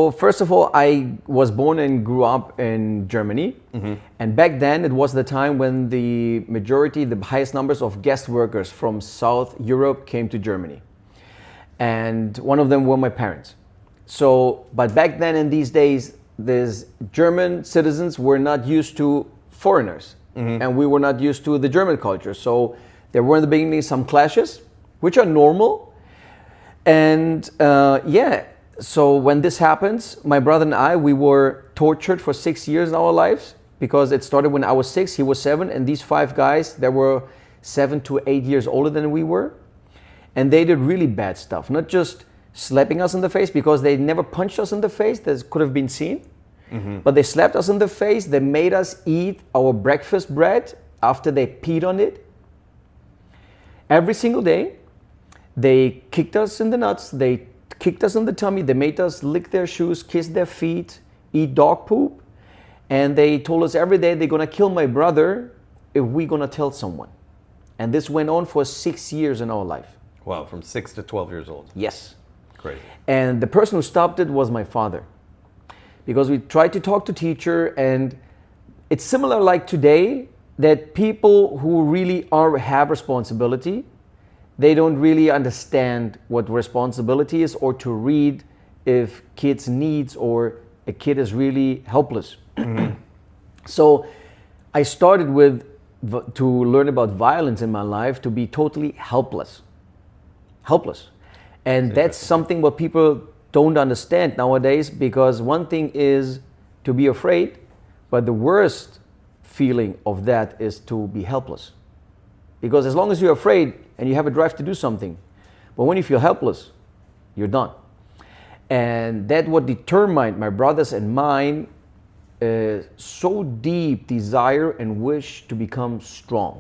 So first of all, I was born and grew up in Germany. And back then it was the time when the majority, the highest numbers of guest workers from South Europe came to Germany. And one of them were my parents. So, but back then in these days, these German citizens were not used to foreigners. And we were not used to the German culture. So there were in the beginning some clashes, which are normal. And so when this happens, my brother and I, we were tortured for 6 years in our lives, because it started when I was 6, he was 7, and these 5 guys, they were 7 to 8 years older than we were. And they did really bad stuff, not just slapping us in the face, because they never punched us in the face, that could have been seen. But they slapped us in the face, they made us eat our breakfast bread after they peed on it. Every single day, they kicked us in the nuts, they kicked us in the tummy, they made us lick their shoes, kiss their feet, eat dog poop. And they told us every day they're gonna kill my brother if we're gonna tell someone. And this went on for 6 years in our life. Wow, from 6 to 12 years old. Yes. Crazy. And the person who stopped it was my father. Because we tried to talk to teacher, and it's similar like today, that people who really have responsibility, they don't really understand what responsibility is, or to read if kids needs, or a kid is really helpless. So I started to learn about violence in my life, to be totally helpless. And that's something what people don't understand nowadays, because one thing is to be afraid, but the worst feeling of that is to be helpless. Because as long as you're afraid and you have a drive to do something, but when you feel helpless, you're done. And that what determined my brothers and mine so deep desire and wish to become strong.